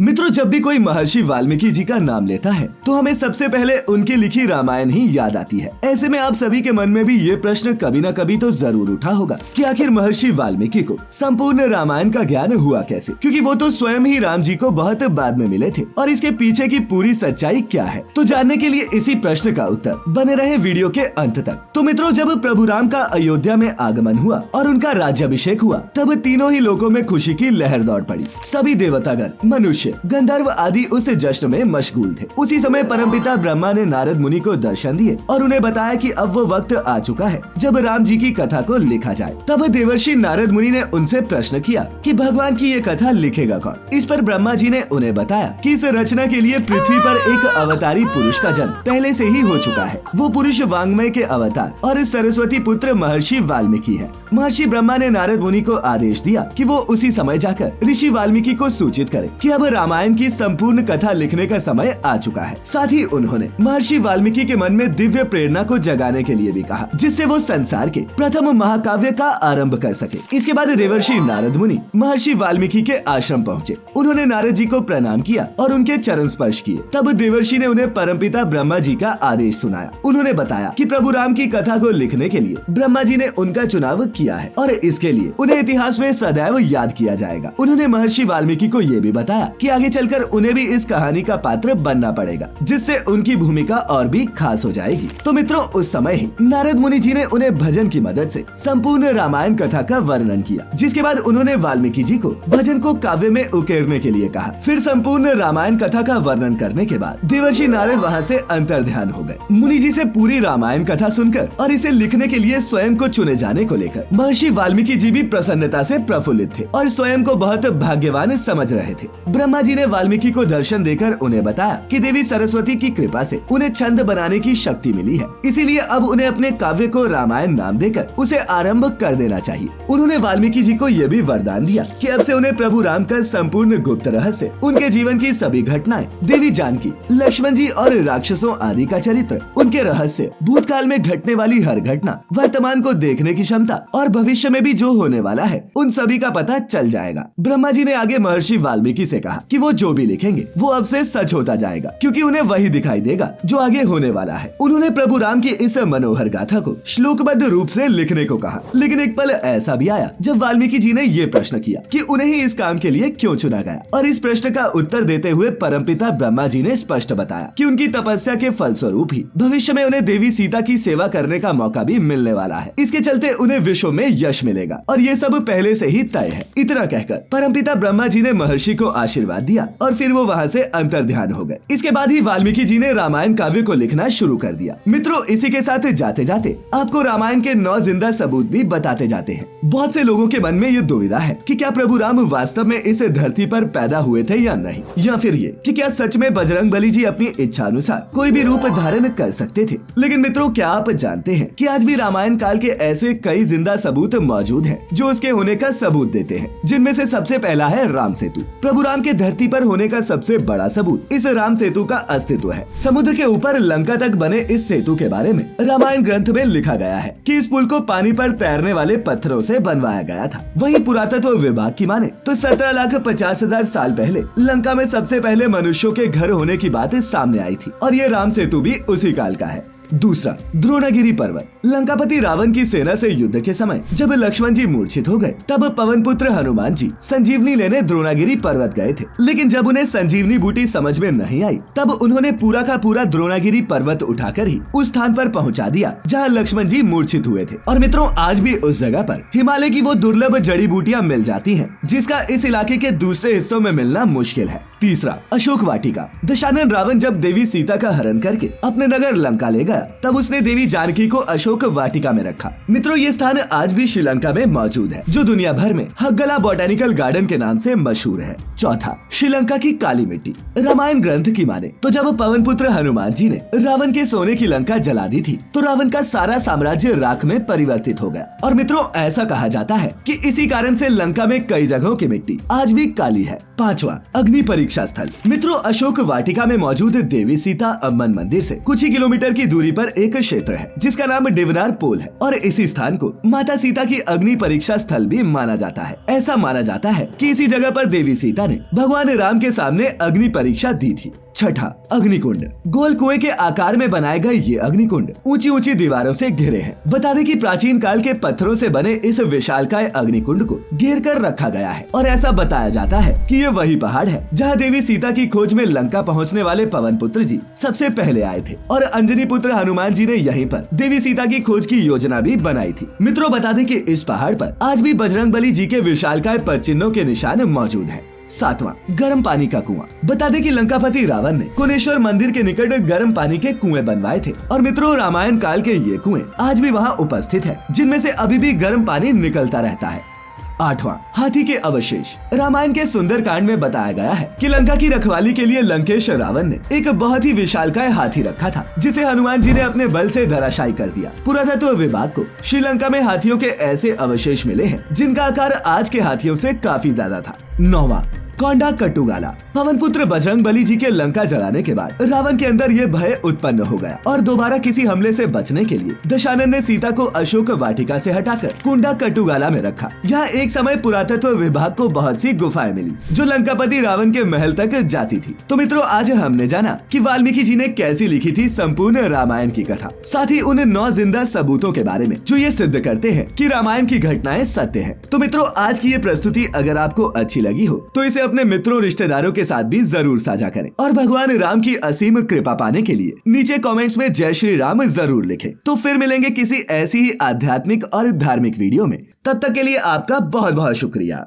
मित्रों, जब भी कोई महर्षि वाल्मीकि जी का नाम लेता है तो हमें सबसे पहले उनकी लिखी रामायण ही याद आती है। ऐसे में आप सभी के मन में भी ये प्रश्न कभी न कभी तो जरूर उठा होगा कि आखिर महर्षि वाल्मीकि को संपूर्ण रामायण का ज्ञान हुआ कैसे, क्योंकि वो तो स्वयं ही राम जी को बहुत बाद में मिले थे और इसके पीछे की पूरी सच्चाई क्या है। तो जानने के लिए इसी प्रश्न का उत्तर बने रहे वीडियो के अंत तक। तो मित्रों, जब प्रभु राम का अयोध्या में आगमन हुआ और उनका राज्याभिषेक हुआ तब तीनों ही लोगों में खुशी की लहर दौड़ पड़ी। सभी देवतागण, मनुष्य, गंधर्व आदि उस जश्न में मशगूल थे। उसी समय परमपिता ब्रह्मा ने नारद मुनि को दर्शन दिए और उन्हें बताया कि अब वो वक्त आ चुका है जब राम जी की कथा को लिखा जाए। तब देवर्षि नारद मुनि ने उनसे प्रश्न किया कि भगवान की ये कथा लिखेगा कौन। इस पर ब्रह्मा जी ने उन्हें बताया कि इस रचना के लिए पृथ्वी पर एक अवतारी पुरुष का जन्म पहले से ही हो चुका है। वो पुरुष वांग्मय के अवतार और सरस्वती पुत्र महर्षि वाल्मीकि है। महर्षि ब्रह्मा ने नारद मुनि को आदेश दिया कि वो उसी समय जाकर ऋषि वाल्मीकि को सूचित करे कि अब रामायण की संपूर्ण कथा लिखने का समय आ चुका है। साथ ही उन्होंने महर्षि वाल्मीकि के मन में दिव्य प्रेरणा को जगाने के लिए भी कहा, जिससे वो संसार के प्रथम महाकाव्य का आरंभ कर सके। इसके बाद देवर्षि नारद मुनि महर्षि वाल्मीकि के आश्रम पहुँचे। उन्होंने नारद जी को प्रणाम किया और उनके चरण स्पर्श किए। तब देवर्षि ने उन्हें परमपिता ब्रह्मा जी का आदेश सुनाया। उन्होंने बताया कि प्रभु राम की कथा को लिखने के लिए ब्रह्मा जी ने उनका चुनाव किया है और इसके लिए उन्हें इतिहास में सदैव याद किया जाएगा। उन्होंने महर्षि वाल्मीकि को ये भी बताया कि आगे चलकर उन्हें भी इस कहानी का पात्र बनना पड़ेगा, जिससे उनकी भूमिका और भी खास हो जाएगी। तो मित्रों, उस समय ही नारद मुनि जी ने उन्हें भजन की मदद से संपूर्ण रामायण कथा का वर्णन किया, जिसके बाद उन्होंने वाल्मीकि जी को भजन को काव्य में उकेरने के लिए कहा। फिर संपूर्ण रामायण कथा का वर्णन करने के बाद देवर्षि नारद वहाँ से अंतर्ध्यान हो गए। मुनि जी से पूरी रामायण कथा सुनकर और इसे लिखने के लिए स्वयं को चुने जाने को लेकर महर्षि वाल्मीकि जी भी प्रसन्नता से प्रफुल्लित थे और स्वयं को बहुत भाग्यवान समझ रहे थे। ब्रह्मा जी ने वाल्मीकि को दर्शन देकर उन्हें बताया कि देवी सरस्वती की कृपा से उन्हें छंद बनाने की शक्ति मिली है, इसीलिए अब उन्हें अपने काव्य को रामायण नाम देकर उसे आरंभ कर देना चाहिए। उन्होंने वाल्मीकि जी को यह भी वरदान दिया कि अब से उन्हें प्रभु राम का संपूर्ण गुप्त रहस्य, उनके जीवन की सभी घटनाएं, देवी जानकी, लक्ष्मण जी और राक्षसों आदि का चरित्र, उनके रहस्य, भूतकाल में घटने वाली हर घटना, वर्तमान को देखने की क्षमता और भविष्य में भी जो होने वाला है, उन सभी का पता चल जाएगा। ब्रह्मा जी ने आगे महर्षि वाल्मीकि से कहा कि वो जो भी लिखेंगे वो अब से सच होता जाएगा, क्योंकि उन्हें वही दिखाई देगा जो आगे होने वाला है। उन्होंने प्रभु राम की इस मनोहर गाथा को श्लोकबद्ध रूप से लिखने को कहा, लेकिन एक पल ऐसा भी आया जब वाल्मीकि जी ने ये प्रश्न किया कि उन्हें ही इस काम के लिए क्यों चुना गया। और इस प्रश्न का उत्तर देते हुए परमपिता ब्रह्मा जी ने स्पष्ट बताया कि उनकी तपस्या के फलस्वरूप ही भविष्य में उन्हें देवी सीता की सेवा करने का मौका भी मिलने वाला है। इसके चलते उन्हें विश्व में यश मिलेगा और ये सब पहले से ही तय है। इतना कहकर परमपिता ब्रह्मा जी ने महर्षि को आशीर्वाद दिया और फिर वो वहाँ से अंतर्ध्यान हो गए। इसके बाद ही वाल्मीकि जी ने रामायण काव्य को लिखना शुरू कर दिया। मित्रों, इसी के साथ जाते जाते आपको रामायण के 9 जिंदा सबूत भी बताते जाते हैं। बहुत से लोगों के मन में ये दुविधा है कि क्या प्रभु राम वास्तव में इस धरती पर पैदा हुए थे या नहीं, या फिर ये कि क्या सच में बजरंगबली जी अपनी इच्छा अनुसार कोई भी रूप धारण कर सकते थे। लेकिन मित्रों, क्या आप जानते हैं कि आज भी रामायण काल के ऐसे कई जिंदा सबूत मौजूद हैं जो उसके होने का सबूत देते हैं, जिनमें से सबसे पहला है राम सेतु। प्रभु राम के धरती पर होने का सबसे बड़ा सबूत इस राम सेतु का अस्तित्व है। समुद्र के ऊपर लंका तक बने इस सेतु के बारे में रामायण ग्रंथ में लिखा गया है कि इस पुल को पानी पर तैरने वाले पत्थरों से बनवाया गया था। वहीं पुरातत्व विभाग की माने तो 17,50,000 साल पहले लंका में सबसे पहले मनुष्यों के घर होने की बात सामने आई थी और ये राम सेतु भी उसी काल का है। दूसरा, द्रोणागिरी पर्वत। लंकापति रावण की सेना से युद्ध के समय जब लक्ष्मण जी मूर्छित हो गए तब पवन पुत्र हनुमान जी संजीवनी लेने द्रोणागिरी पर्वत गए थे। लेकिन जब उन्हें संजीवनी बूटी समझ में नहीं आई तब उन्होंने पूरा का पूरा द्रोणागिरी पर्वत उठाकर ही उस स्थान पर पहुंचा दिया जहां लक्ष्मण जी मूर्छित हुए थे। और मित्रों, आज भी उस जगह पर हिमालय की वो दुर्लभ जड़ी बूटियां मिल जाती हैं जिसका इस इलाके के दूसरे हिस्सों में मिलना मुश्किल है। तीसरा, अशोक वाटिका। दशानन रावण जब देवी सीता का हरण करके अपने नगर लंका ले गया तब उसने देवी जानकी को अशोक वाटिका में रखा। मित्रों, ये स्थान आज भी श्रीलंका में मौजूद है, जो दुनिया भर में हग्गला बॉटेनिकल गार्डन के नाम से मशहूर है। चौथा, श्रीलंका की काली मिट्टी। रामायण ग्रंथ की माने तो जब पवन पुत्र हनुमान जी ने रावण के सोने की लंका जला दी थी तो रावण का सारा साम्राज्य राख में परिवर्तित हो गया। और मित्रों, ऐसा कहा जाता है कि इसी कारण से लंका में कई जगहों की मिट्टी आज भी काली है। 5वां, अग्नि परीक्षा स्थल। मित्रों, अशोक वाटिका में मौजूद देवी सीता अम्मन मंदिर से कुछ ही किलोमीटर की दूरी पर एक क्षेत्र है जिसका नाम डिवनार पोल है और इसी स्थान को माता सीता की अग्नि परीक्षा स्थल भी माना जाता है। ऐसा माना जाता है कि इसी जगह पर देवी सीता ने भगवान राम के सामने अग्नि परीक्षा दी थी। 6ठा, अग्निकुंड। गोल कुएं के आकार में बनाए गए ये अग्निकुंड ऊंची ऊंची दीवारों से घिरे हैं। बता दें कि प्राचीन काल के पत्थरों से बने इस विशालकाय अग्निकुंड को घेर कर रखा गया है और ऐसा बताया जाता है कि ये वही पहाड़ है जहां देवी सीता की खोज में लंका पहुंचने वाले पवन पुत्र जी सबसे पहले आए थे और अंजनी पुत्र हनुमान जी ने यहीं पर देवी सीता की खोज की योजना भी बनाई थी। मित्रों, बता दें कि इस पहाड़ पर आज भी बजरंगबली जी के विशालकाय पद चिन्हों के निशान मौजूद है। 7वां, गर्म पानी का कुआं। बता दें कि लंकापति रावण ने कुनेश्वर मंदिर के निकट गर्म पानी के कुएं बनवाए थे और मित्रों, रामायण काल के ये कुएं आज भी वहां उपस्थित है जिनमें से अभी भी गर्म पानी निकलता रहता है। 8वां, हाथी के अवशेष। रामायण के सुंदर कांड में बताया गया है कि लंका की रखवाली के लिए लंकेश रावण ने एक बहुत ही विशालकाय हाथी रखा था जिसे हनुमान जी ने अपने बल से धराशायी कर दिया। पुरातत्व विभाग को श्रीलंका में हाथियों के ऐसे अवशेष मिले हैं जिनका आकार आज के हाथियों से काफी ज्यादा था। 9वां, कोंडा कटुगाला। पवन पुत्र बजरंगबली जी के लंका जलाने के बाद रावण के अंदर ये भय उत्पन्न हो गया और दोबारा किसी हमले से बचने के लिए दशानन ने सीता को अशोक वाटिका से हटाकर कुंडा कटुगाला में रखा। यहाँ एक समय पुरातत्व विभाग को बहुत सी गुफाएं मिली जो लंकापति रावण के महल तक जाती थी। तो मित्रों, आज हमने जाना कि वाल्मीकि जी ने कैसी लिखी थी संपूर्ण रामायण की कथा, साथ ही उन 9 जिंदा सबूतों के बारे में जो ये सिद्ध करते हैं कि रामायण की घटनाएं सत्य है। तो मित्रों, आज की ये प्रस्तुति अगर आपको अच्छी लगी हो तो इसे अपने मित्रों रिश्तेदारों के साथ भी जरूर साझा करें और भगवान राम की असीम कृपा पाने के लिए नीचे कमेंट्स में जय श्री राम जरूर लिखें। तो फिर मिलेंगे किसी ऐसी ही आध्यात्मिक और धार्मिक वीडियो में। तब तक के लिए आपका बहुत बहुत शुक्रिया।